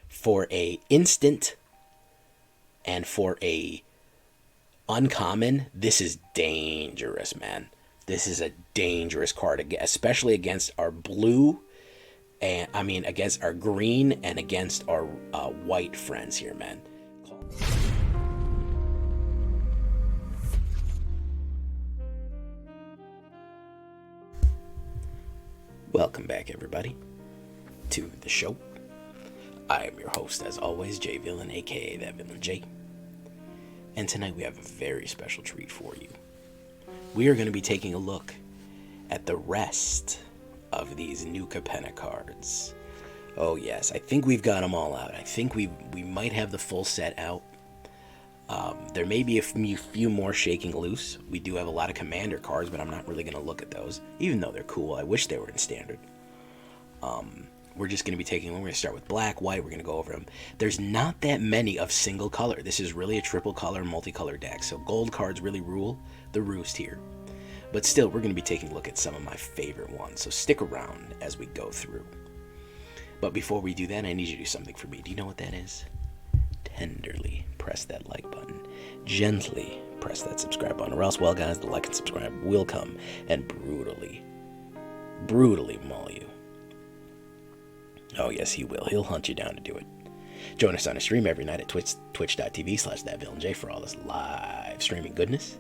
For a instant and for a uncommon, this is dangerous, man. This is a dangerous card, especially against our blue, and I mean against our green and against our white friends here, man. Welcome back, everybody, to the show. I am your host, as always, J Villain, aka That Villain J. And tonight we have a very special treat for you. We are going to be taking a look at the rest of these new CAPENNA cards. Oh yes, I think we've got them all out. I think we might have the full set out. There may be a few more shaking loose. We do have a lot of commander cards, but I'm not really going to look at those, even though they're cool. I wish they were in standard. We're just going to be taking them. We're going to start with black, white. We're going to go over them. There's not that many of single color. This is really a triple color, multicolor deck. So gold cards really rule the roost here. But still, we're going to be taking a look at some of my favorite ones. So stick around as we go through. But before we do that, I need you to do something for me. Do you know what that is? Tenderly press that like button. Gently press that subscribe button. Or else, well, guys, the like and subscribe will come and brutally maul you. Oh, yes, he will. He'll hunt you down to do it. Join us on a stream every night at twitch.tv/thatvillainej for all this live streaming goodness.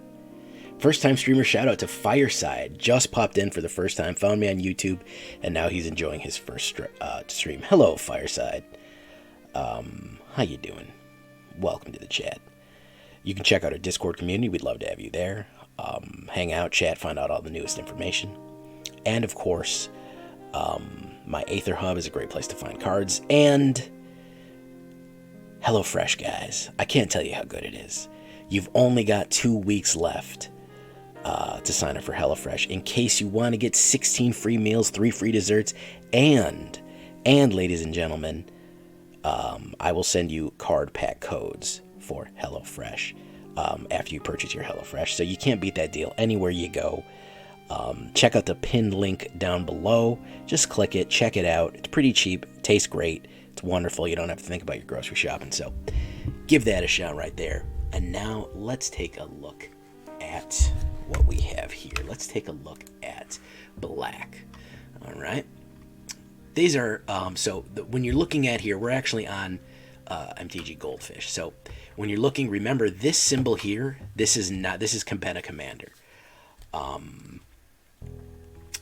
First time streamer shout out to Fireside. Just popped in for the first time, found me on YouTube, and now he's enjoying his first stream. Hello, Fireside. How you doing? Welcome to the chat. You can check out our Discord community. We'd love to have you there. Hang out, chat, find out all the newest information. And, of course, my AetherHub is a great place to find cards. And HelloFresh, guys. I can't tell you how good it is. You've only got 2 weeks left to sign up for HelloFresh in case you want to get 16 free meals, 3 free desserts, and ladies and gentlemen, I will send you card pack codes for HelloFresh after you purchase your HelloFresh. So you can't beat that deal anywhere you go. Check out the pinned link down below. Just click it, check it out. It's pretty cheap, tastes great, it's wonderful. You don't have to think about your grocery shopping. So give that a shot right there. And now let's take a look at what we have here. Let's take a look at black. All right. These are, when you're looking at here, we're actually on MTG Goldfish. So when you're looking, remember this symbol here, this is CAPENNA Commander.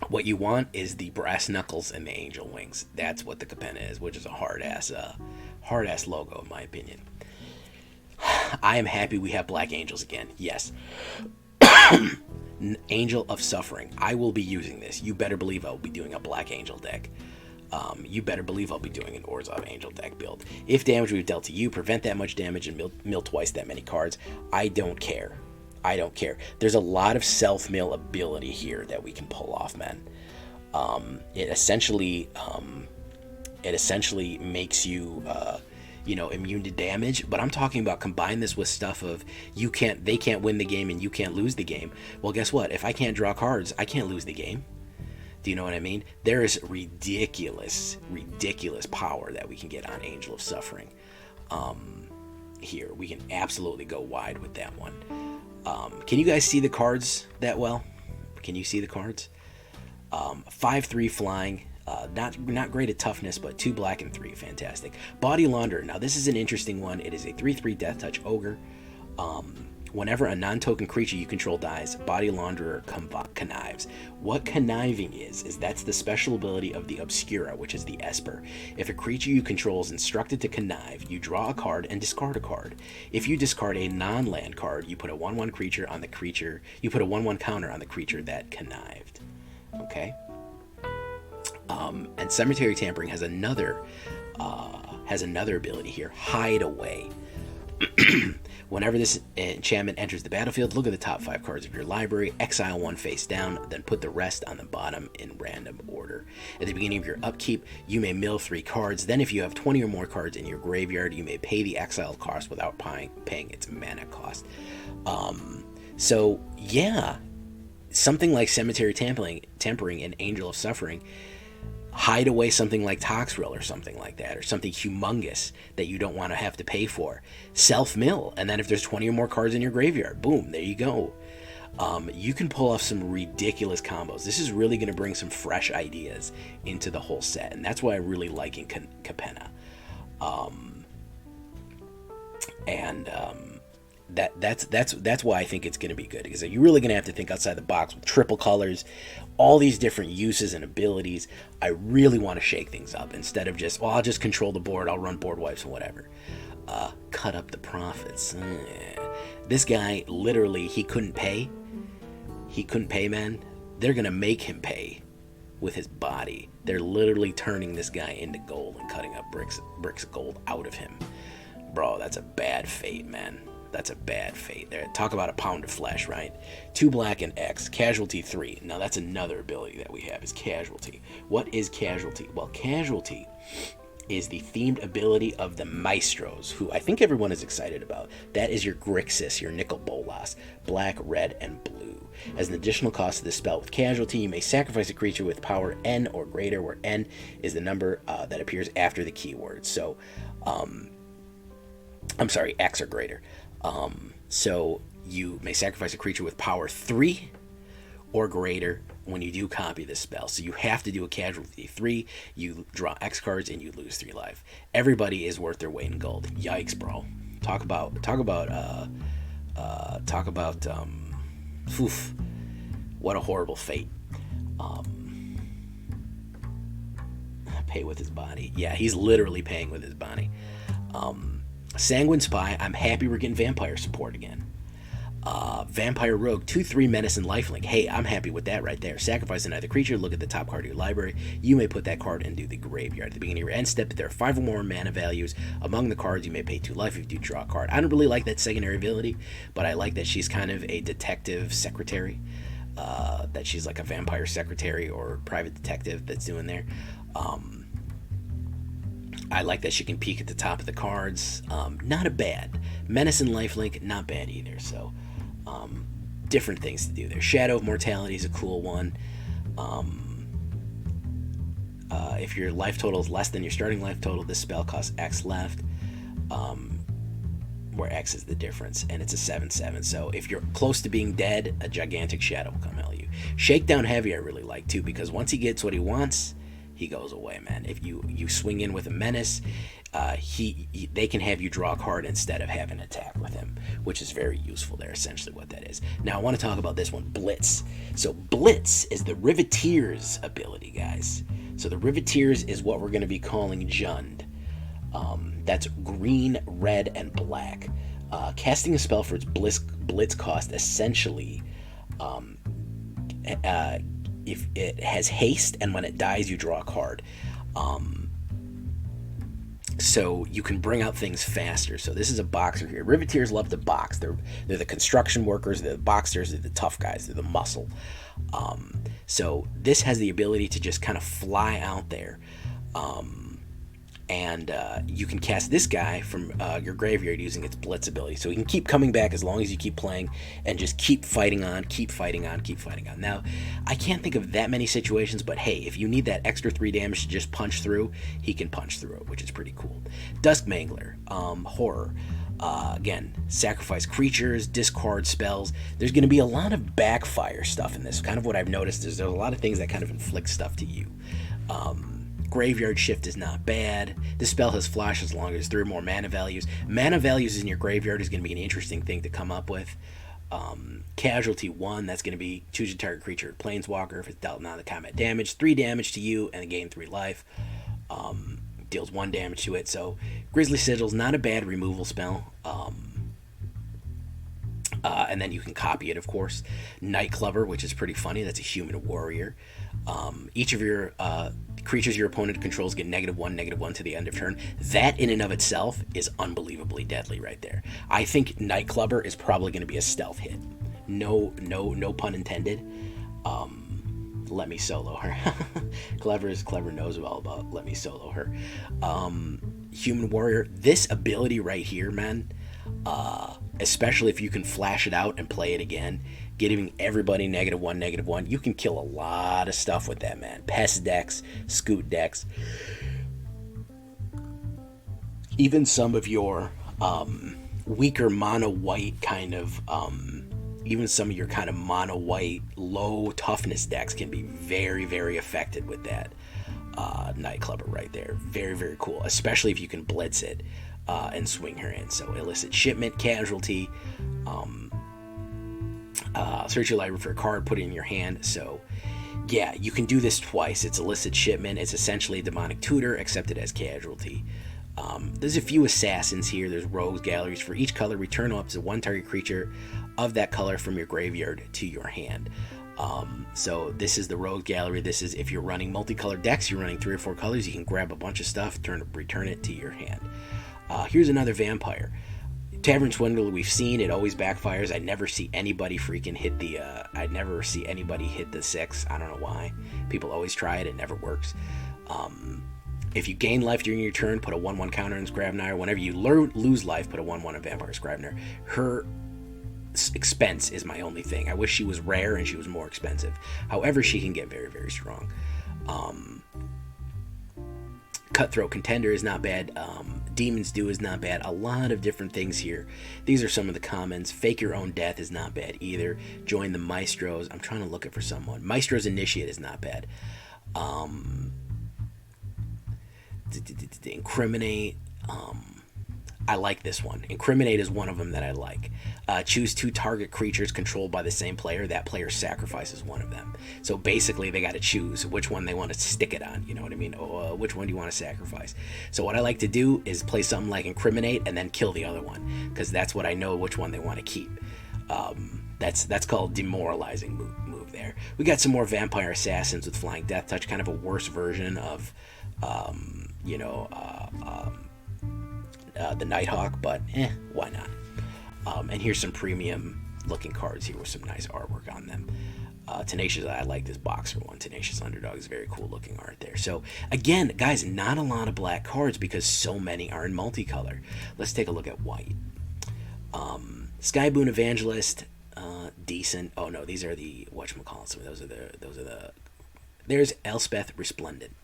What you want is the brass knuckles and the angel wings. That's what the CAPENNA is, which is a hard-ass logo, in my opinion. I am happy we have black angels again. Yes. Angel of Suffering. I will be using this. You better believe I will be doing a black angel deck. You better believe I'll be doing an Orzhov Angel deck build. If damage we've dealt to you, prevent that much damage and mill twice that many cards. I don't care. I don't care. There's a lot of self-mill ability here that we can pull off, man. It essentially makes you, immune to damage. But I'm talking about combine this with stuff of they can't win the game and you can't lose the game. Well, guess what? If I can't draw cards, I can't lose the game. Do you know what I mean? There is ridiculous power that we can get on Angel of Suffering. Here, we can absolutely go wide with that one. Can you guys see the cards that well? Can you see the cards? 5/3 flying. Not great at toughness, but 2 black and 3. Fantastic. Body Launderer. Now, this is an interesting one. It is a 3/3 Death Touch Ogre. Whenever a non-token creature you control dies, Body Launderer connives. What conniving is that's the special ability of the Obscura, which is the Esper. If a creature you control is instructed to connive, you draw a card and discard a card. If you discard a non-land card, you put a 1/1 creature on the creature. You put a 1/1 counter on the creature that connived. Okay. And Cemetery Tampering has another ability here. Hide Away. Whenever this enchantment enters the battlefield, look at the top 5 cards of your library, exile 1 face down, then put the rest on the bottom in random order. At the beginning of your upkeep, you may mill 3 cards. Then if you have 20 or more cards in your graveyard, you may pay the exile cost without paying its mana cost. So, yeah, something like Cemetery Tampering and Angel of Suffering hide away something like Toxrill or something like that, or something humongous that you don't want to have to pay for. Self-mill, and then if there's 20 or more cards in your graveyard, boom, there you go. You can pull off some ridiculous combos. This is really going to bring some fresh ideas into the whole set, and that's why I really like in CAPENNA. That's why I think it's going to be good, because you're really going to have to think outside the box with triple colors, all these different uses and abilities. I really want to shake things up instead of just, well, I'll just control the board, I'll run board wipes and whatever. Cut up the profits. This guy, literally, he couldn't pay. He couldn't pay, man. They're going to make him pay with his body. They're literally turning this guy into gold and cutting up bricks of gold out of him. Bro, that's a bad fate, man. That's a bad fate. There, talk about a pound of flesh, right? 2 black and X. Casualty 3. Now, that's another ability that we have, is Casualty. What is Casualty? Well, Casualty is the themed ability of the Maestros, who I think everyone is excited about. That is your Grixis, your Nicol Bolas, black, red, and blue. As an additional cost of this spell with Casualty, you may sacrifice a creature with power N or greater, where N is the number that appears after the keyword. So, I'm sorry, X or greater. So you may sacrifice a creature with power 3 or greater when you do copy this spell. So you have to do a Casualty 3, you draw X cards, and you lose 3 life. Everybody is worth their weight in gold. Yikes, bro. Talk about oof, what a horrible fate. Pay with his body. Yeah, he's literally paying with his body. Sanguine Spy, I'm happy we're getting vampire support again. Vampire Rogue, 2/3 menace and lifelink. Hey, I'm happy with that right there. Sacrifice another creature, look at the top card of your library. You may put that card into the graveyard. At the beginning of your end step, if there are 5 or more mana values among the cards, you may pay 2 life if you do draw a card. I don't really like that secondary ability, but I like that she's kind of a detective secretary. That she's like a vampire secretary or private detective that's doing there. I like that she can peek at the top of the cards. Not a bad. Menace and lifelink, not bad either. So, different things to do there. Shadow of Mortality is a cool one. If your life total is less than your starting life total, this spell costs X left, where X is the difference, and it's a 7/7. So if you're close to being dead, a gigantic shadow will come at you. Shakedown Heavy I really like too, because once he gets what he wants, he goes away, man. If you swing in with a menace, they can have you draw a card instead of having an attack with him, which is very useful there, essentially what that is. Now, I want to talk about this one, Blitz. So Blitz is the Riveteer's ability, guys. So the Riveteers is what we're going to be calling Jund. That's green, red, and black. Casting a spell for its Blitz cost, essentially, if it has haste, and when it dies, you draw a card. So you can bring out things faster. So this is a boxer here. Riveteers love to box. They're the construction workers, they're the boxers, they're the tough guys, they're the muscle. So this has the ability to just kind of fly out there. And you can cast this guy from your graveyard using its Blitz ability. So he can keep coming back as long as you keep playing and just keep fighting on, keep fighting on, keep fighting on. Now, I can't think of that many situations, but hey, if you need that extra 3 damage to just punch through, he can punch through it, which is pretty cool. Dusk Mangler, Horror. Again, sacrifice creatures, discard spells. There's going to be a lot of backfire stuff in this. Kind of what I've noticed is there's a lot of things that kind of inflict stuff to you. Graveyard Shift is not bad. This spell has flash as long as there's 3 or more mana values. Mana values in your graveyard is going to be an interesting thing to come up with. Casualty 1, that's going to be choose your target creature, Planeswalker. If it's dealt non-combat damage, 3 damage to you and gain 3 life. Deals 1 damage to it. So Grisly Sigil's not a bad removal spell. And then you can copy it, of course. Night Clubber, which is pretty funny. That's a human warrior. Each of your creatures your opponent controls get -1/-1 to the end of turn. That in and of itself is unbelievably deadly right there. I think Night Clubber is probably going to be a stealth hit. No pun intended. Let me solo her. Clever knows all about let me solo her. Human warrior. This ability right here, man, especially if you can flash it out and play it again, giving everybody -1, -1. You can kill a lot of stuff with that, man. Pest decks, scoot decks. Even some of your weaker mono white kind of even some of your kind of mono white low toughness decks can be very, very affected with that Nightclubber right there. Very, very cool, especially if you can blitz it and swing her in. So illicit shipment, casualty, search your library for a card, put it in your hand. So yeah, you can do this twice. It's illicit shipment. It's essentially a demonic tutor, except it has casualty. There's a few assassins here. There's rogues galleries. For each color, return up to one target creature of that color from your graveyard to your hand. So this is the rogue gallery. This is if you're running multicolored decks, you're running 3 or 4 colors, you can grab a bunch of stuff, return it to your hand. Here's another vampire. Tavern Swindler, we've seen it always backfires. I never see anybody freaking hit the I never see anybody hit the 6. I don't know why. People always try it, it never works. If you gain life during your turn, put a 1/1 counter on Scrivener. Whenever you lose life, put a 1/1 on Vampire Scrivener. Her expense is my only thing. I wish she was rare and she was more expensive. However, she can get very, very strong. Cutthroat Contender is not bad. Demon's Due is not bad. A lot of different things here. These are some of the commons. Fake Your Own Death is not bad either. Join the Maestros. I'm trying to look it for someone. Maestro's Initiate is not bad. Incriminate. I like this one. Incriminate is one of them that I like. Choose 2 target creatures controlled by the same player. That player sacrifices one of them. So basically, they got to choose which one they want to stick it on. You know what I mean? Which one do you want to sacrifice? So what I like to do is play something like Incriminate and then kill the other one, because that's what I know which one they want to keep. That's called demoralizing move there. We got some more Vampire Assassins with Flying Death Touch, kind of a worse version of the Nighthawk, but why not? And here's some premium looking cards here with some nice artwork on them. Tenacious, I like this Boxer one. Tenacious Underdog is very cool looking art there. So again, guys, not a lot of black cards because so many are in multicolor. Let's take a look at white. Skyboon Evangelist, decent. Oh no, these are the whatchamacallit. So those are the. There's Elspeth Resplendent.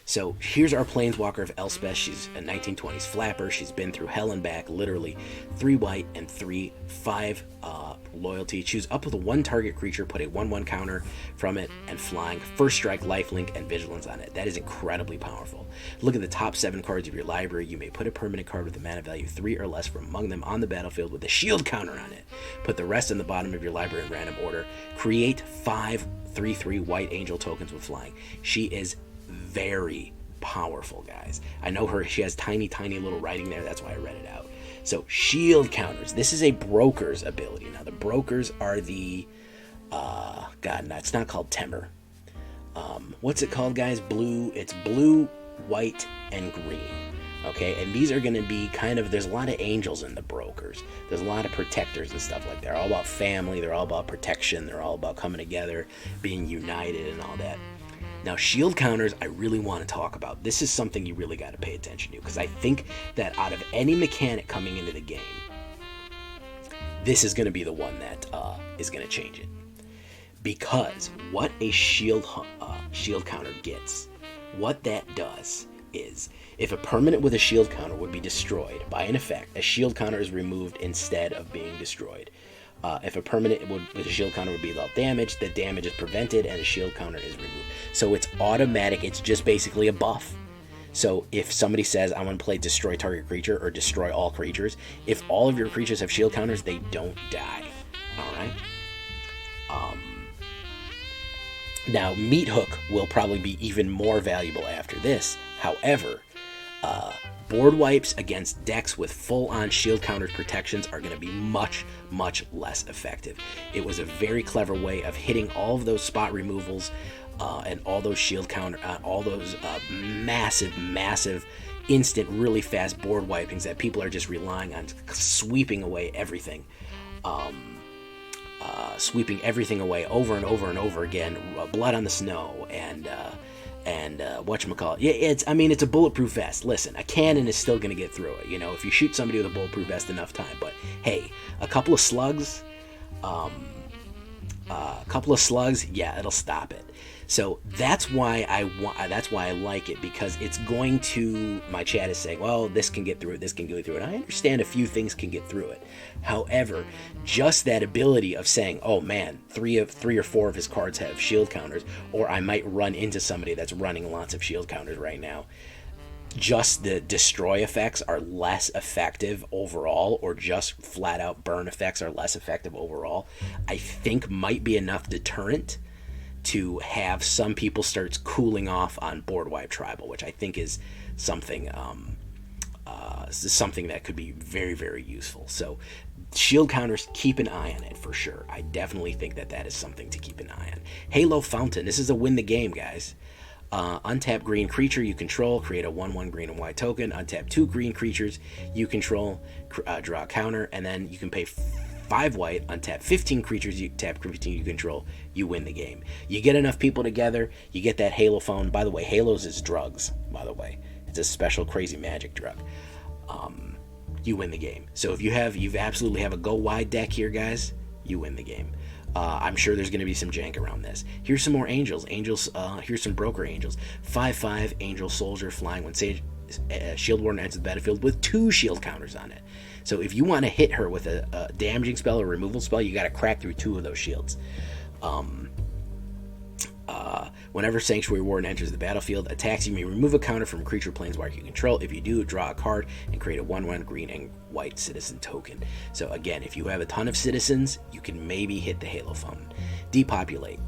So here's our Planeswalker of Elspeth. She's a 1920s flapper. She's been through hell and back, literally 3 white and 5 loyalty. Choose up with a 1 target creature, put a 1/1 counter from it, and flying, first strike, lifelink, and vigilance on it. That is incredibly powerful. Look at the top 7 cards of your library. You may put a permanent card with a mana value 3 or less from among them on the battlefield with a shield counter on it. Put the rest in the bottom of your library in random order. Create 5 3/3 white angel tokens with flying. She is very powerful, guys. I know she has tiny little writing there, that's why I read it out. So shield counters, this is a broker's ability. Now the brokers are the god, no, it's not called Temur. What's it called, guys? It's blue, white, and green. Okay, and these are going to be kind of, there's a lot of angels in the brokers. There's a lot of protectors and stuff like that. They're all about family, they're all about protection, they're all about coming together, being united and all that. Now, shield counters, I really want to talk about. This is something you really got to pay attention to, because I think that out of any mechanic coming into the game, this is going to be the one that is going to change it. Because what a shield counter gets, what that does is, if a permanent with a shield counter would be destroyed by an effect, a shield counter is removed instead of being destroyed. If a permanent with a shield counter would be dealt damage, the damage is prevented and a shield counter is removed. So it's automatic, it's just basically a buff. So if somebody says, I want to play destroy target creature or destroy all creatures, if all of your creatures have shield counters, they don't die. Alright? Now, Meat Hook will probably be even more valuable after this. However, board wipes against decks with full-on shield counters protections are going to be much less effective. It was a very clever way of hitting all of those spot removals and all those shield counter, all those massive, instant, really fast board wipings that people are just relying on, sweeping away everything. Sweeping everything away over and over and over again, blood on the snow, and And whatchamacallit, yeah, it's a bulletproof vest. Listen, a cannon is still going to get through it, you know, if you shoot somebody with a bulletproof vest enough time. But hey, a couple of slugs, yeah, it'll stop it. So that's why I like it, because it's going to, my chat is saying, well, this can get through it, this can go through it. I understand a few things can get through it. However, just that ability of saying, oh man, three or four of his cards have shield counters, or I might run into somebody that's running lots of shield counters right now. Just the destroy effects are less effective overall, or just flat out burn effects are less effective overall, I think might be enough deterrent to have some people start cooling off on board wipe tribal, which I think is something something that could be very, very useful. So shield counters, keep an eye on it for sure. I definitely think that is something to keep an eye on. Halo Fountain, this is a win the game, guys. Untap green creature you control, create a 1/1 green and white token. Untap 2 green creatures you control, draw a counter, and then you can pay 5 white, untap 15 creatures you tap 15 you control, you win the game. You get enough people together, you get that Halo phone. By the way, Halos is drugs, by the way. It's a special crazy magic drug. You win the game. So if you absolutely have a go wide deck here, guys, you win the game. I'm sure there's going to be some jank around this. Here's some more angels. Here's some broker angels. 5/5 angel soldier flying when shield warden enters the battlefield with 2 shield counters on it. So if you want to hit her with a damaging spell or removal spell, you got to crack through 2 of those shields. Whenever Sanctuary Warden enters the battlefield, attacks, you may remove a counter from a creature planeswalker you control. If you do, draw a card and create a 1/1 green and white citizen token. So again, if you have a ton of citizens, you can maybe hit the Halo Fountain. Depopulate.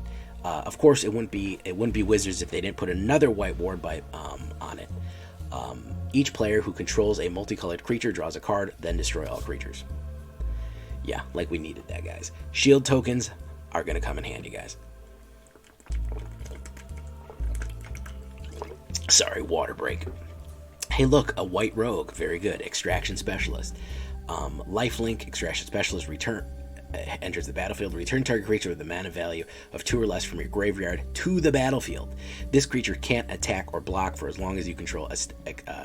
Of course, it wouldn't be Wizards if they didn't put another white ward on it. Each player who controls a multicolored creature draws a card, then destroy all creatures. Yeah, like we needed that, guys. Shield tokens are going to come in handy, guys. Sorry, water break. Hey, look, a white rogue. Very good. Extraction Specialist. Lifelink, Extraction Specialist, enters the battlefield. Return target creature with a mana value of 2 or less from your graveyard to the battlefield. This creature can't attack or block for as long as you control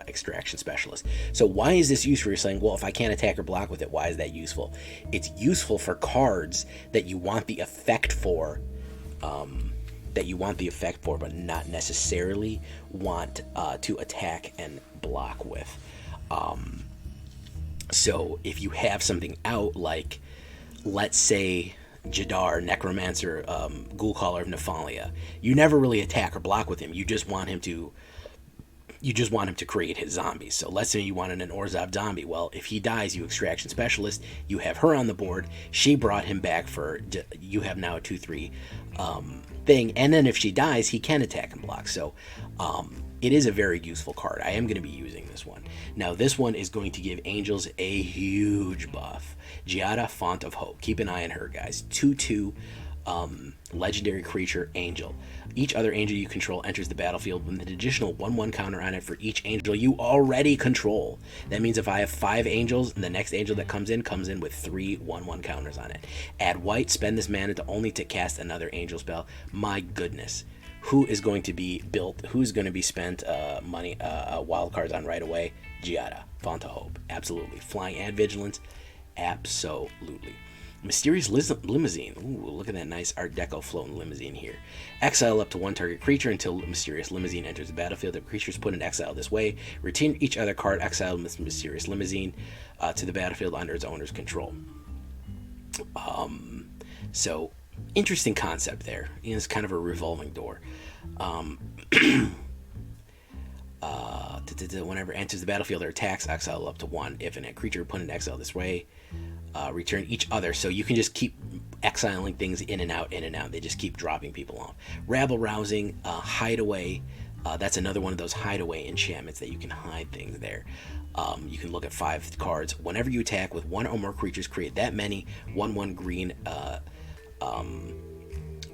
Extraction Specialist. So why is this useful? You're saying, well, if I can't attack or block with it, why is that useful? It's useful for cards that you want the effect for, but not necessarily want to attack and block with. So if you have something out like, let's say, Jadar, Necromancer, Ghoulcaller of Nephalia, you never really attack or block with him. You just want him to create his zombies. So let's say you wanted an Orzhov zombie. Well, if he dies, you Extraction Specialist, you have her on the board, she brought him back you have now a 2/3 thing, and then if she dies, he can attack and block. So it is a very useful card. I am going to be using this one. Now, this one is going to give Angels a huge buff. Giada, Font of Hope. Keep an eye on her, guys. 2/2 legendary creature Angel. Each other angel you control enters the battlefield with an additional 1/1 counter on it for each angel you already control. That means if I have 5 angels, and the next angel that comes in with 3 1/1 counters on it. Add white, spend this mana to cast another angel spell. My goodness. Who is going to be built? Who's going to be spent money, wild cards on right away? Giada, Font of Hope. Absolutely. Flying and Vigilance. Absolutely. Mysterious Limousine. Ooh, look at that nice Art Deco floating limousine here. Exile up to 1 target creature until Mysterious Limousine enters the battlefield. If creatures put in exile this way, return each other card exiled with Mysterious Limousine to the battlefield under its owner's control. So, interesting concept there. It's kind of a revolving door. Whenever it enters the battlefield or attacks, exile up to 1. If a creature put in exile this way, return each other. So you can just keep exiling things in and out. They just keep dropping people off. Rabble Rousing, Hideaway. That's another one of those hideaway enchantments that you can hide things there. You can look at 5 cards. Whenever you attack with 1 or more creatures, create that many 1/1 green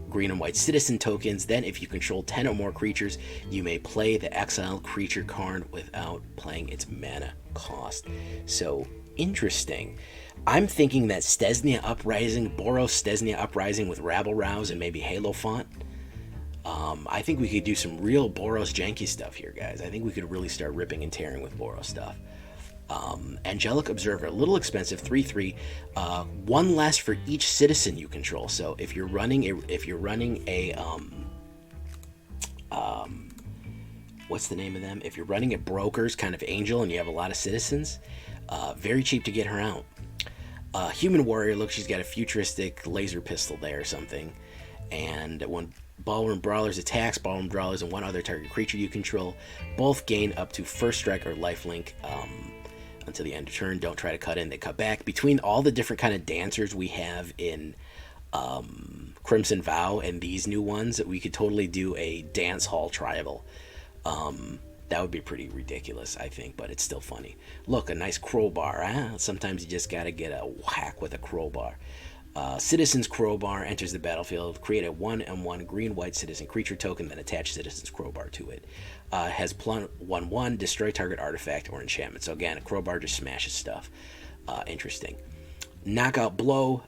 green and white citizen tokens. Then if you control 10 or more creatures, you may play the exiled creature card without playing its mana cost. So interesting. I'm thinking that Boros Stesnia Uprising with Rabble Rouse and maybe Halo Font I think we could do some real Boros janky stuff here, guys. I think we could really start ripping and tearing with Boros stuff. Angelic Observer, a little expensive, 3/3, one less for each citizen you control. So if you're running a what's the name of them? If you're running a broker's kind of angel and you have a lot of citizens, very cheap to get her out. Human warrior, look, she's got a futuristic laser pistol there or something. And when Ballroom Brawlers attacks, Ballroom Brawlers and one other target creature you control both gain up to first strike or lifelink until the end of turn. Don't try to cut in, they cut back. Between all the different kind of dancers we have in Crimson Vow and these new ones, we could totally do a dance hall tribal. That would be pretty ridiculous, I think, but it's still funny. Look, a nice crowbar. Sometimes you just gotta get a whack with a crowbar. Citizen's Crowbar enters the battlefield. Create a 1/1 green-white citizen creature token, then attach Citizen's Crowbar to it. Has 1/1, destroy target artifact or enchantment. So again, a crowbar just smashes stuff. Interesting. Knockout Blow,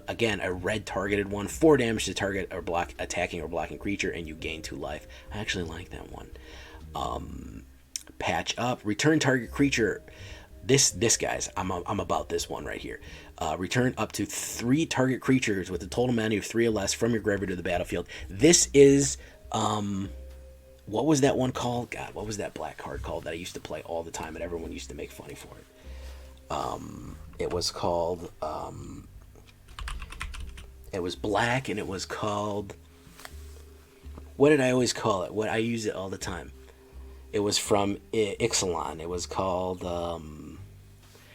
again, a red targeted one. 4 damage to target or attacking or blocking creature, and you gain 2 life. I actually like that one. Patch Up, return target creature. This guys, I'm about this one right here. Return up to 3 target creatures with a total mana of 3 or less from your graveyard to the battlefield. This is what was that one called? God, what was that black card called that I used to play all the time and everyone used to make funny for it? It was called it was black and it was called, what did I always call it? What I use it all the time. It was from Ixalan. It was called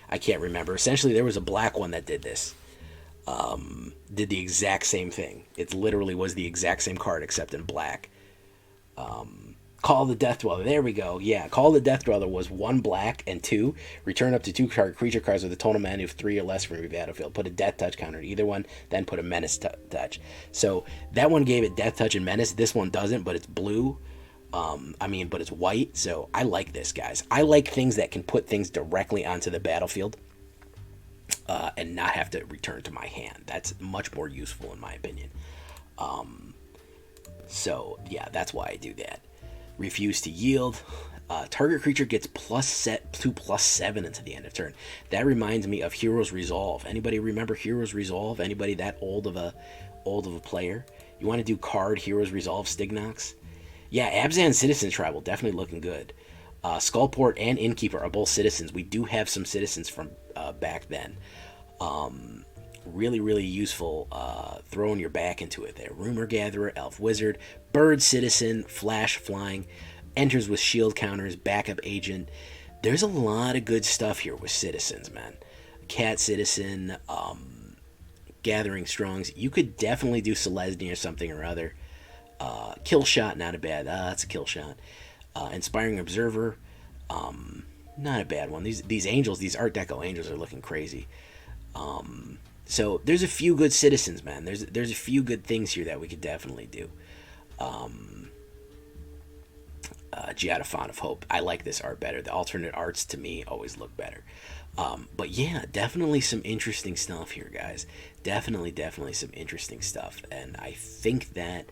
I can't remember. Essentially, there was a black one that did this. Did the exact same thing. It literally was the exact same card except in black. Call the Death Dweller. There we go. Yeah, Call the Death Dweller was 1 black and 2. Return up to 2 target creature cards with a total mana of 3 or less from your battlefield. Put a Death Touch counter to either one, then put a Menace Touch. So that one gave it Death Touch and Menace. This one doesn't, but it's blue. But it's white, so I like this, guys. I like things that can put things directly onto the battlefield and not have to return to my hand. That's much more useful in my opinion. So, yeah, that's why I do that. Refuse to yield. Target creature gets +7 until the end of turn. That reminds me of Hero's Resolve. Anybody remember Hero's Resolve? Anybody that old of a player? You want to do card Hero's Resolve Stignox? Yeah, Abzan Citizen Tribal, definitely looking good. Skullport and Innkeeper are both citizens. We do have some citizens from back then. Really, really useful throwing your back into it there. Rumor Gatherer, Elf Wizard, Bird Citizen, Flash Flying, enters with shield counters, Backup Agent. There's a lot of good stuff here with citizens, man. Cat Citizen, Gathering Strongs. You could definitely do Selesny or something or other. Kill Shot, not a bad. That's a kill shot. Inspiring Observer, not a bad one. These angels, these Art Deco angels, are looking crazy. So there's a few good citizens, man. There's a few good things here that we could definitely do. Giada Font of Hope. I like this art better. The alternate arts to me always look better. But yeah, definitely some interesting stuff here, guys. Definitely some interesting stuff. And I think that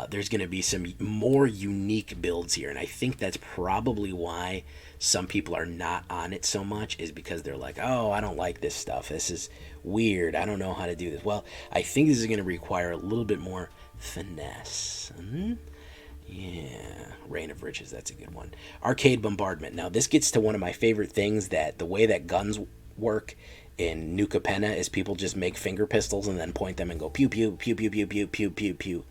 there's going to be some more unique builds here, and I think that's probably why some people are not on it so much, is because they're like, oh, I don't like this stuff, this is weird, I don't know how to do this. Well, I think this is going to require a little bit more finesse. Yeah, Reign of Riches, that's a good one. Arcade Bombardment. Now this gets to one of my favorite things, that the way that guns work in New Capenna is people just make finger pistols and then point them and go pew pew pew pew pew pew pew pew pew.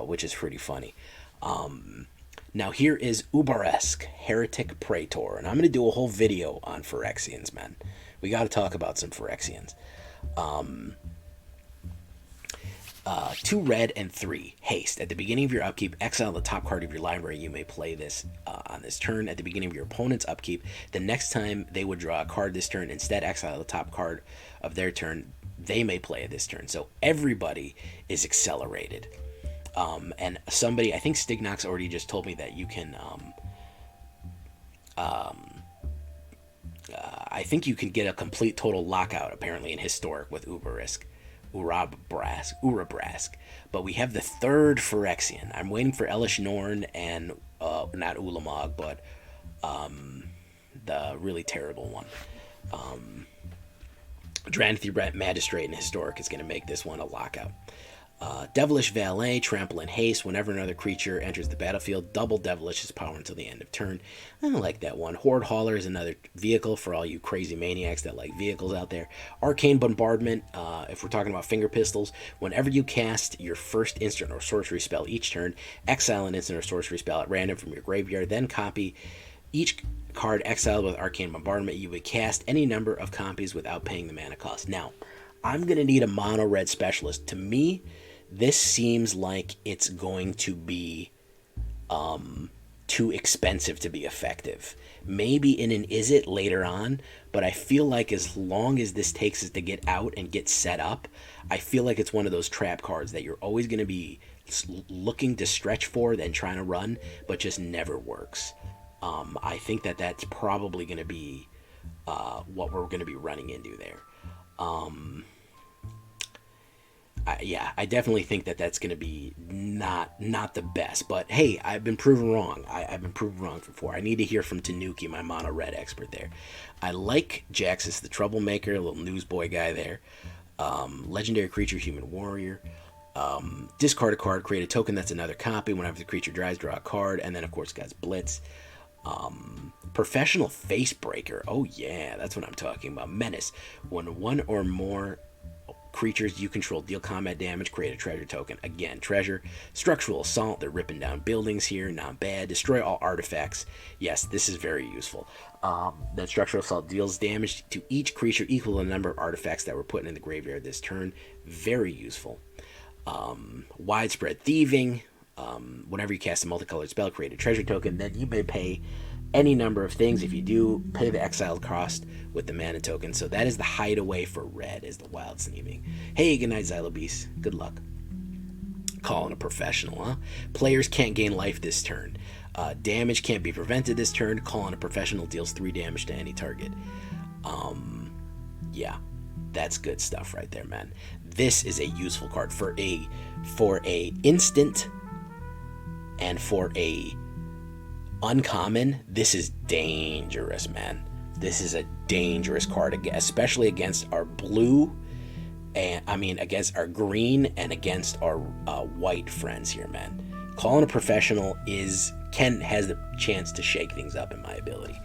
Which is pretty funny. Now here is Ubaresk, Heretic Praetor, and I'm going to do a whole video on Phyrexians, man. We got to talk about some Phyrexians. 2 red and 3 haste. At the beginning of your upkeep, exile the top card of your library. You may play this on this turn. At the beginning of your opponent's upkeep, the next time they would draw a card this turn, instead exile the top card of their turn. They may play it this turn. So everybody is accelerated. And somebody, I think Stignox already just told me that you can, I think you can get a complete total lockout apparently in Historic with Uberisk, Urabrask. But we have the third Phyrexian. I'm waiting for Elish Norn and, not Ulamog, but the really terrible one. Dranthi Magistrate and Historic is going to make this one a lockout. Devilish Valet, Trample and Haste. Whenever another creature enters the battlefield, double Devilish's power until the end of turn. I don't like that one. Horde Hauler is another vehicle for all you crazy maniacs that like vehicles out there. Arcane Bombardment, if we're talking about finger pistols, whenever you cast your first instant or sorcery spell each turn, exile an instant or sorcery spell at random from your graveyard, then copy each card exiled with Arcane Bombardment. You would cast any number of copies without paying the mana cost. Now, I'm going to need a mono red specialist. To me, this seems like it's going to be too expensive to be effective. Maybe in an Is It later on, but I feel like as long as this takes us to get out and get set up, I feel like it's one of those trap cards that you're always going to be looking to stretch for, then trying to run, but just never works. I think that that's probably going to be what we're going to be running into there. I definitely think that that's going to be not the best. But hey, I've been proven wrong. I've been proven wrong before. I need to hear from Tanuki, my mono red expert there. I like Jaxus the Troublemaker, a little newsboy guy there. Legendary creature, Human Warrior. Discard a card, create a token that's another copy. Whenever the creature dies, draw a card. And then, of course, guys, Blitz. Professional Facebreaker. Oh, yeah, that's what I'm talking about. Menace. When one or more creatures you control deal combat damage, create a treasure token. Again, treasure. Structural Assault. They're ripping down buildings here. Not bad. Destroy all artifacts. Yes, this is very useful. That Structural Assault deals damage to each creature equal to the number of artifacts that were put in the graveyard this turn. Very useful. Widespread Thieving. Whenever you cast a multicolored spell, create a treasure token. Then you may pay any number of things. If you do, pay the exiled cost with the mana token. So that is the hideaway for red, is the Wild Thieving. Hey, good night, Xylobeast. Good luck. Calling a professional, huh? Players can't gain life this turn. Damage can't be prevented this turn. Calling a professional deals 3 damage to any target. Yeah, that's good stuff right there, man. This is a useful card for a instant and for a uncommon. This is dangerous, man. This is a dangerous card, especially against our blue, and against our green and against our white friends here, man. Calling a professional has the chance to shake things up, in my ability.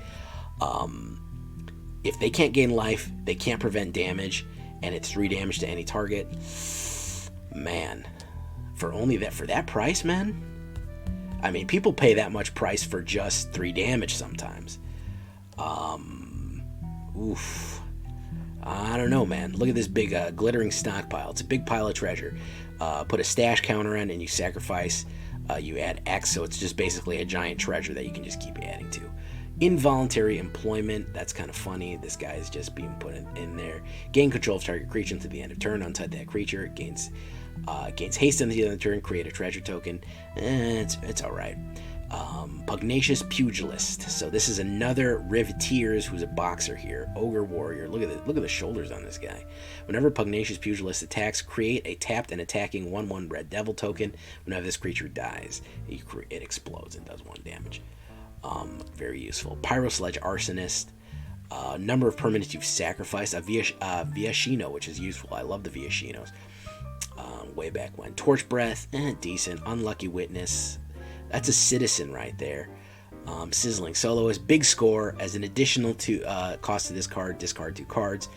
If they can't gain life, they can't prevent damage, and it's 3 damage to any target. Man, for that price, man. I mean, people pay that much price for just 3 damage sometimes. Oof. I don't know, man. Look at this big glittering stockpile. It's a big pile of treasure. Put a stash counter in and you sacrifice. You add X, so it's just basically a giant treasure that you can just keep adding to. Involuntary Employment. That's kind of funny. This guy is just being put in there. Gain control of target creature until the end of turn. Untouch that creature. Gains haste until the end of the turn. Create a treasure token. It's all right. Pugnacious Pugilist. So this is another Riveteers who's a boxer here. Ogre Warrior. Look at the shoulders on this guy. Whenever Pugnacious Pugilist attacks, create a tapped and attacking 1/1 red devil token. Whenever this creature dies, it explodes and does 1 damage. Very useful. Pyrosledge Arsonist. Number of permanents you've sacrificed. Viashino, which is useful. I love the Viashinos. Way back when. Torch Breath, decent. Unlucky Witness. That's a citizen right there. Sizzling Soloist, big score. As an additional to cost of this card, discard 2 cards.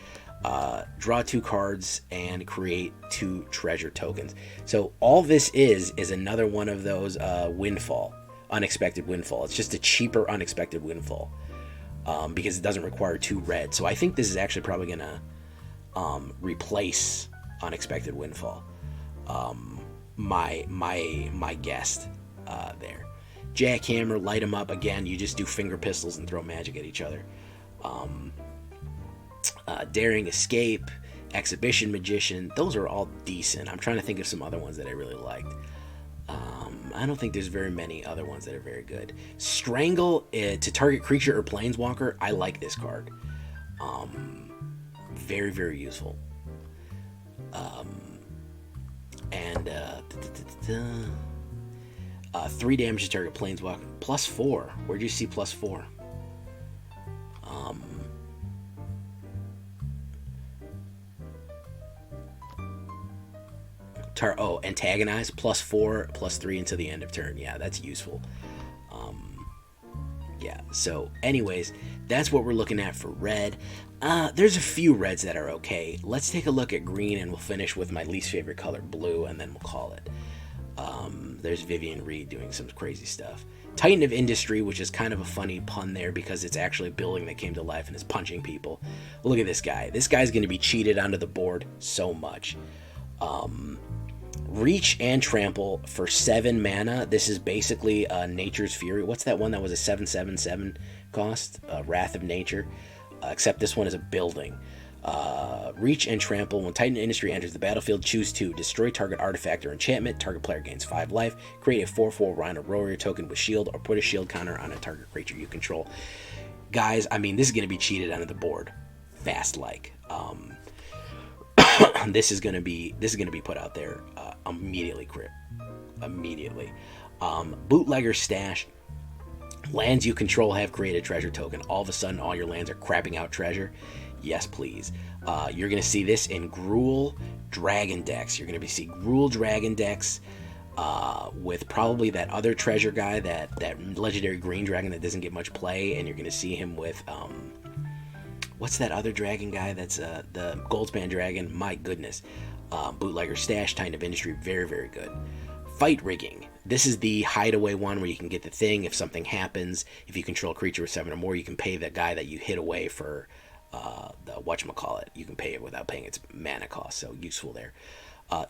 Draw 2 cards and create 2 treasure tokens. So all this is another one of those unexpected windfall. It's just a cheaper unexpected windfall because it doesn't require 2 red. So I think this is actually probably gonna replace unexpected windfall. My guess there. Jackhammer, light them up. Again, you just do finger pistols and throw magic at each other. Daring Escape, Exhibition Magician. Those are all decent. I'm trying to think of some other ones that I really liked. I don't think there's very many other ones that are very good. Strangle to target creature or planeswalker. I like this card. Very, very useful. And 3 damage to target Planeswalker. +4. Where'd you see +4? Antagonize +4, +3 until the end of turn. Yeah, that's useful. Yeah, so anyways, that's what we're looking at for red. There's a few reds that are okay. Let's take a look at green, and we'll finish with my least favorite color, blue, and then we'll call it. There's Vivian Reed doing some crazy stuff. Titan of Industry, which is kind of a funny pun there because it's actually a building that came to life and is punching people. Look at this guy. This guy's going to be cheated onto the board so much. Reach and Trample for 7 mana. This is basically Nature's Fury. What's that one that was a 7/7/7 cost? Wrath of Nature. Except this one is a building. Reach and Trample. When Titan Industry enters the battlefield, choose 2. Destroy target artifact or enchantment. Target player gains 5 life. Create a 4/4 Rhino Warrior token with shield, or put a shield counter on a target creature you control. Guys, I mean, this is going to be cheated onto the board fast like. This is going to be put out there immediately, Crip. Immediately. Bootlegger Stash. Lands you control have created treasure token. All of a sudden, all your lands are crapping out treasure. Yes, please. You're going to see this in Gruul Dragon decks. You're going to see Gruul Dragon decks with probably that other treasure guy, that legendary green dragon that doesn't get much play, and you're going to see him with what's that other dragon guy that's the Goldspan dragon? My goodness. Bootlegger Stash, Titan of Industry, very, very good. Fight Rigging. This is the hideaway one where you can get the thing if something happens. If you control a creature with 7 or more, you can pay the guy that you hit away for the whatchamacallit. You can pay it without paying its mana cost, so useful there.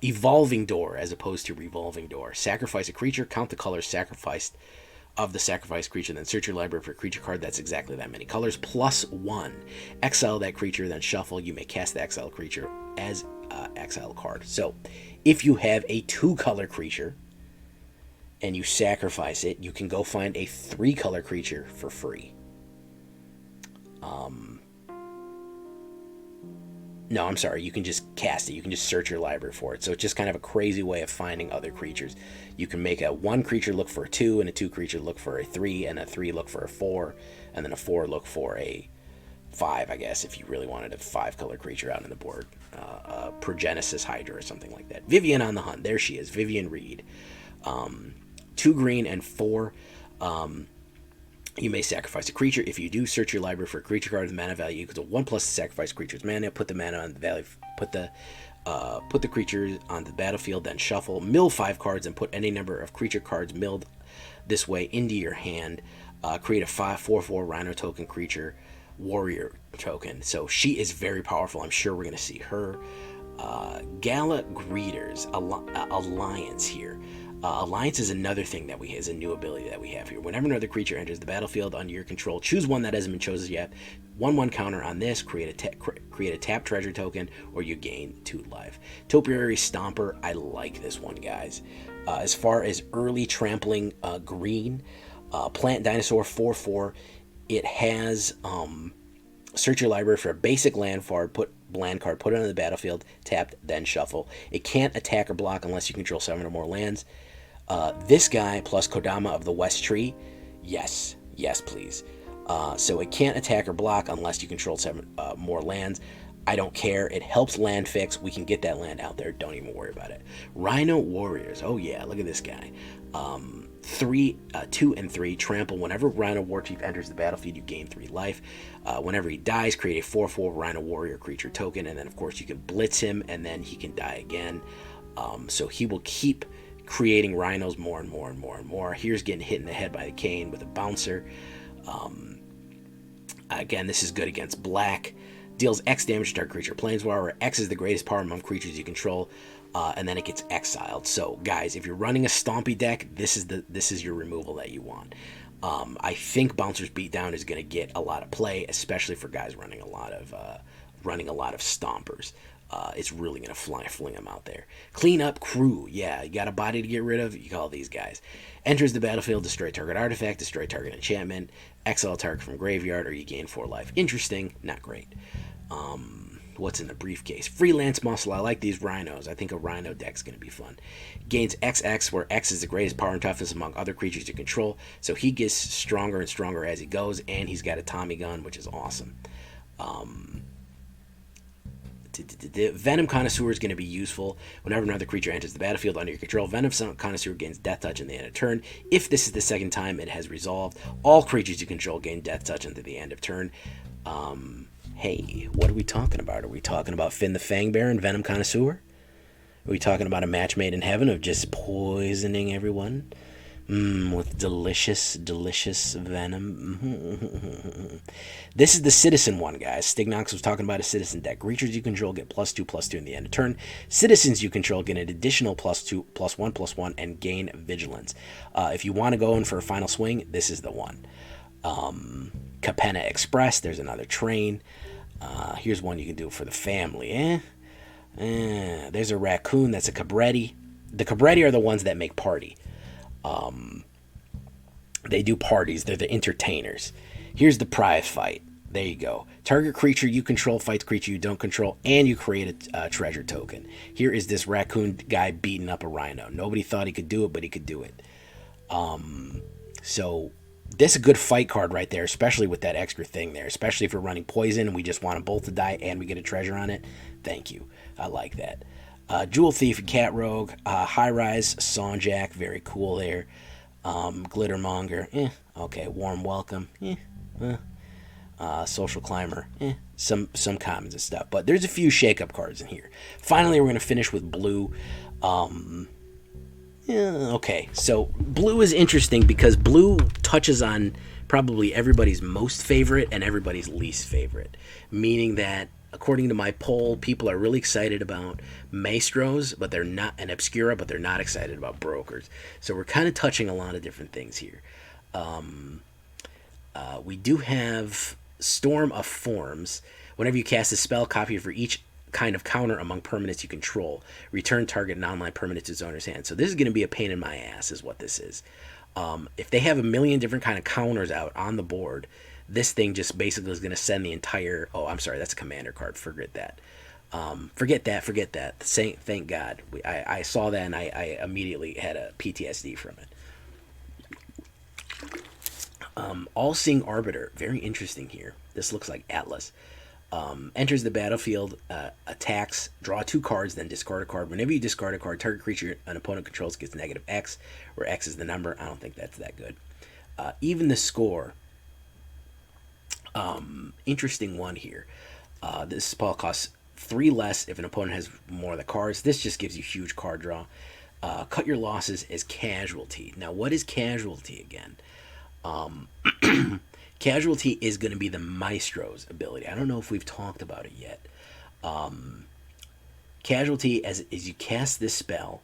Evolving Door as opposed to Revolving Door. Sacrifice a creature, count the colors sacrificed of the sacrificed creature, then search your library for a creature card that's exactly that many colors, +1. Exile that creature, then shuffle. You may cast the exile creature as exile card. So if you have a 2-color creature and you sacrifice it, you can go find a 3-color creature for free. No, I'm sorry, you can just cast it. You can just search your library for it. So it's just kind of a crazy way of finding other creatures. You can make a 1 creature look for a 2, and a 2 creature look for a 3, and a 3 look for a 4, and then a 4 look for a 5, I guess, if you really wanted a 5-color creature out on the board. Progenesis Hydra or something like that. Vivian on the Hunt. There she is, Vivian Reed. 2 green and 4. You may sacrifice a creature. If you do, search your library for a creature card with mana value equal to 1 plus the sacrifice creature's mana. Put the mana on the value. Put the creature on the battlefield. Then shuffle. Mill 5 cards and put any number of creature cards milled this way into your hand. Create a 5/4/4 Rhino token creature warrior token. So she is very powerful. I'm sure we're going to see her. Gala Greeters Alliance here. Alliance is another thing that is a new ability that we have here. Whenever another creature enters the battlefield under your control, choose one that hasn't been chosen yet. 1/1 counter on this. Create a tap treasure token, or you gain 2 life. Topiary Stomper. I like this one, guys. As far as early trampling, green, plant dinosaur 4/4. It has search your library for a basic land card. Put it on the battlefield. Tapped, then shuffle. It can't attack or block unless you control 7 or more lands. This guy plus Kodama of the West Tree, yes, please. So it can't attack or block unless you control 7 more lands. I don't care. It helps land fix. We can get that land out there. Don't even worry about it. Rhino Warriors. Oh yeah, look at this guy. 2 and 3 trample. Whenever Rhino War Chief enters the battlefield, you gain 3 life. Whenever he dies, create a 4/4 Rhino Warrior creature token, and then of course you can blitz him, and then he can die again. So he will keep creating rhinos more and more and more and more. Here's getting hit in the head by the cane with a bouncer. Again, this is good against black. Deals X damage to target creature Planeswalker, where X is the greatest power among creatures you control, and then it gets exiled. So, guys, if you're running a Stompy deck, this is your removal that you want. I think Bouncer's Beatdown is going to get a lot of play, especially for guys running a lot of Stompers. It's really going to fling them out there. Clean Up Crew. Yeah, you got a body to get rid of? You call these guys. Enters the battlefield, destroy target artifact, destroy target enchantment, exile target from graveyard, or you gain 4 life. Interesting, not great. What's in the briefcase? Freelance muscle. I like these rhinos. I think a rhino deck's going to be fun. Gains XX, where X is the greatest power and toughness among other creatures you control. So he gets stronger and stronger as he goes, and he's got a Tommy gun, which is awesome. Venom Connoisseur is going to be useful whenever another creature enters the battlefield under your control. Venom Connoisseur gains Death Touch in the end of turn. If this is the second time it has resolved, all creatures you control gain Death Touch until the end of turn. Hey, what are we talking about? Are we talking about Finn the Fangbear and Venom Connoisseur? Are we talking about a match made in heaven of just poisoning everyone? With delicious venom. This is the Citizen one, guys. Stignox was talking about a Citizen deck. Creatures you control get +2/+2 in the end of turn. Citizens you control get an additional +2, +1/+1, and gain Vigilance. If you want to go in for a final swing, this is the one. Capenna Express, there's another train. Here's one you can do for the family. There's a raccoon, that's a Cabretti. The Cabretti are the ones that make party. They do parties. They're the entertainers. Here's the prize fight. There you go. Target creature you control fights creature you don't control, and you create a treasure token. Here is this raccoon guy beating up a rhino. Nobody thought he could do it, but he could do it. So this is a good fight card right there, especially with that extra thing there. Especially if we're running poison and we just want them both to die and we get a treasure on it. Thank you. I like that. Jewel Thief and Cat Rogue. High Rise, Songjack. Very cool there. Glittermonger. Okay. Warm Welcome. Social Climber. Some commons and stuff. But there's a few shake-up cards in here. Finally, we're going to finish with blue. Okay. So blue is interesting because blue touches on probably everybody's most favorite and everybody's least favorite. Meaning that according to my poll, people are really excited about Maestros, but they're not, and Obscura, but they're not excited about Brokers. So we're kind of touching a lot of different things here. We do have Storm of Forms. Whenever you cast a spell, copy it for each kind of counter among permanents you control. Return target non-land permanent to its owner's hand. So this is going to be a pain in my ass, is what this is. If they have a million different kind of counters out on the board, this thing just basically is going to send the entire... Oh, I'm sorry, that's a commander card. Forget that. Forget that. Thank God. I saw that and I immediately had a PTSD from it. All-Seeing Arbiter. Very interesting here. This looks like Atlas. Enters the battlefield, attacks, draw 2 cards, then discard a card. Whenever you discard a card, target creature an opponent controls gets -X, where X is the number. I don't think that's that good. Even the Score... interesting one here. This spell costs 3 less if an opponent has more of the cards. This just gives you huge card draw. Cut Your Losses is Casualty. Now, what is Casualty again? Casualty is going to be the Maestro's ability. I don't know if we've talked about it yet. Casualty, as you cast this spell,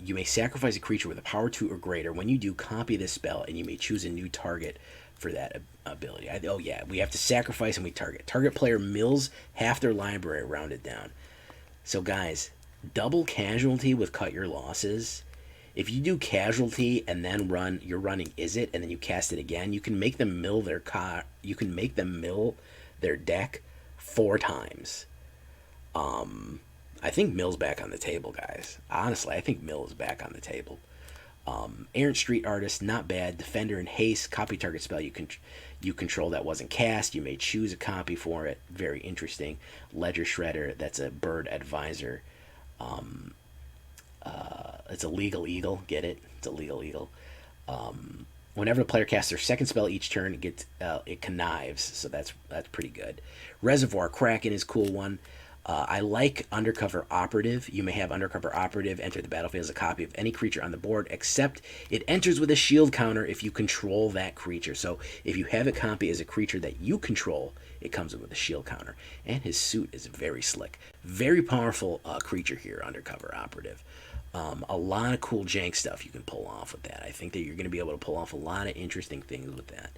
you may sacrifice a creature with a power 2 or greater. When you do, copy this spell, and you may choose a new target for that ability. We have to sacrifice and we target. Target player mills half their library, rounded down. So guys, double Casualty with Cut Your Losses. If you do Casualty and then you're running Is It, and then you cast it again, you can make them mill their deck 4 times. I think Mill's back on the table, guys. Honestly, I think Mill is back on the table. Errant Street Artist, not bad. Defender and Haste, copy target spell you control that wasn't cast. You may choose a copy for it. Very interesting. Ledger Shredder, that's a bird advisor. It's a legal eagle. Get it? It's a legal eagle. Whenever the player casts their second spell each turn, it connives. So that's pretty good. Reservoir Kraken is a cool one. I like Undercover Operative. You may have Undercover Operative enter the battlefield as a copy of any creature on the board, except it enters with a shield counter if you control that creature. So if you have a copy as a creature that you control, it comes with a shield counter. And his suit is very slick. Very powerful creature here, Undercover Operative. A lot of cool jank stuff you can pull off with that. I think that you're going to be able to pull off a lot of interesting things with that.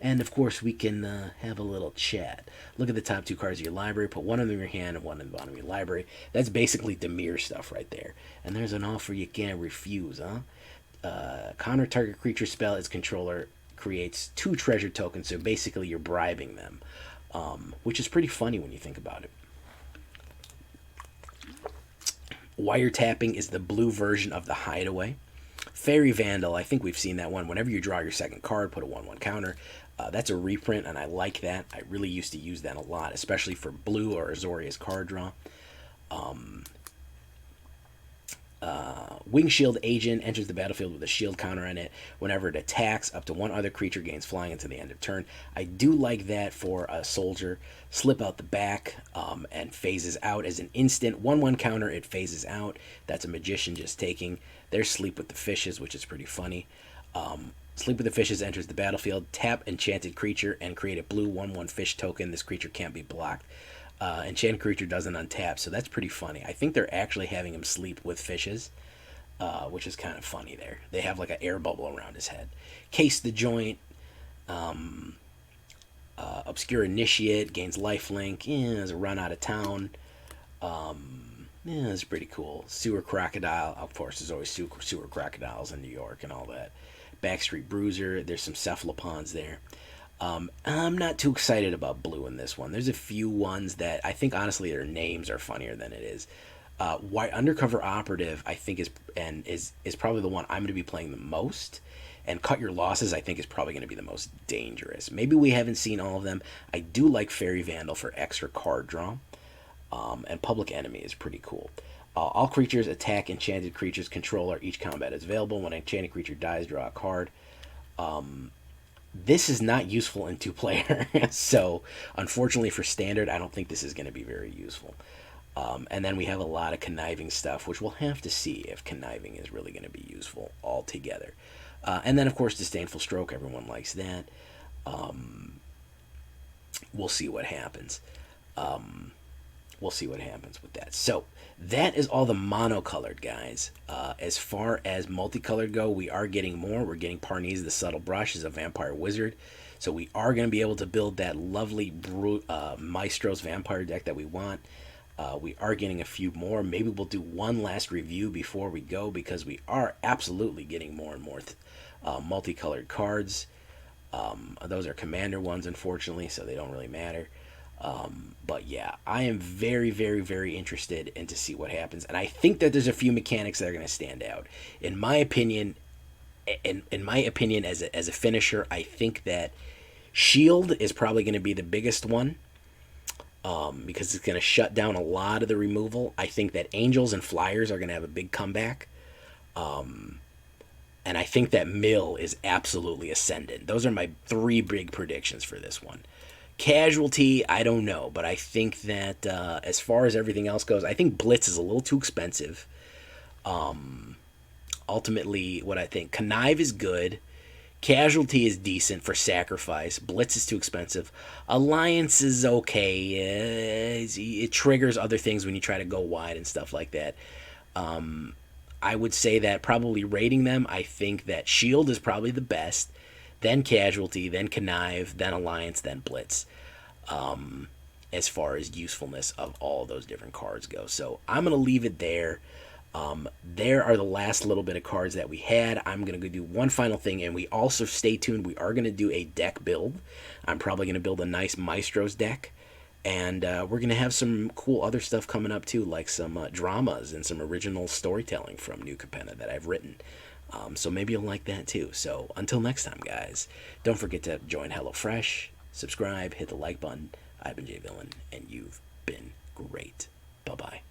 And, of course, we can have a little chat. Look at the top 2 cards of your library. Put one of them in your hand and one in the bottom of your library. That's basically Dimir stuff right there. And there's an offer you can't refuse, huh? Counter target creature spell. Its controller creates 2 treasure tokens. So, basically, you're bribing them. Which is pretty funny when you think about it. Wiretapping is the blue version of the Hideaway. Fairy Vandal, I think we've seen that one. Whenever you draw your second card, put a 1/1 counter. That's a reprint, and I like that. I really used to use that a lot, especially for blue or Azorius card draw. Wing Shield Agent enters the battlefield with a shield counter on it. Whenever it attacks, up to one other creature gains flying until the end of turn. I do like that for a soldier. Slip out the back and phases out as an instant. 1/1 counter, it phases out. That's a magician just taking. There's Sleep with the Fishes, which is pretty funny. Sleep with the Fishes enters the battlefield. Tap enchanted creature and create a blue 1/1 fish token. This creature can't be blocked. Enchanted creature doesn't untap, so that's pretty funny. I think they're actually having him sleep with fishes, which is kind of funny there. They have like an air bubble around his head. Case the Joint, Obscure Initiate, gains lifelink, has a run out of town. It's pretty cool. Sewer Crocodile, of course, there's always sewer crocodiles in New York and all that. Backstreet Bruiser, there's some Cephalopons there. I'm not too excited about blue in this one. There's a few ones that I think honestly their names are funnier than it is. White Undercover Operative I think is probably the one I'm going to be playing the most, and Cut Your Losses I think is probably going to be the most dangerous. Maybe we haven't seen all of them. I do like Fairy Vandal for extra card draw, and Public Enemy is pretty cool. All creatures attack enchanted creatures controller. Each combat is available. When an enchanted creature dies, draw a card. This is not useful in 2-player, so unfortunately for Standard, I don't think this is going to be very useful. And then we have a lot of conniving stuff, which we'll have to see if conniving is really going to be useful altogether. And then, of course, Disdainful Stroke. Everyone likes that. We'll see what happens. We'll see what happens with that. So that is all the monocolored guys. As far as multicolored go, we are getting more. We're getting Parnes the Subtle Brush as a vampire wizard. So we are going to be able to build that lovely Maestro's vampire deck that we want. We are getting a few more. Maybe we'll do one last review before we go, because we are absolutely getting more and more multicolored cards. Those are commander ones, unfortunately, so they don't really matter. But yeah, I am very, very, very interested in to see what happens, and I think that there's a few mechanics that are going to stand out. In my opinion, as a finisher, I think that Shield is probably going to be the biggest one, because it's going to shut down a lot of the removal. I think that Angels and Flyers are going to have a big comeback, and I think that Mill is absolutely ascendant. Those are my 3 big predictions for this one. Casualty, I don't know, but I think that as far as everything else goes, I think Blitz is a little too expensive. Ultimately, what I think, Connive is good. Casualty is decent for sacrifice. Blitz is too expensive. Alliance is okay. It triggers other things when you try to go wide and stuff like that. I would say that probably rating them, I think that Shield is probably the best. Then Casualty, then Connive, then Alliance, then Blitz, as far as usefulness of all those different cards go. So I'm going to leave it there. There are the last little bit of cards that we had. I'm going to go do one final thing, and we also, stay tuned, we are going to do a deck build. I'm probably going to build a nice Maestro's deck, and we're going to have some cool other stuff coming up too, like some dramas and some original storytelling from New Capenna that I've written. So maybe you'll like that too. So until next time, guys, don't forget to join HelloFresh, subscribe, hit the like button. I've been Jay Villain, and you've been great. Bye-bye.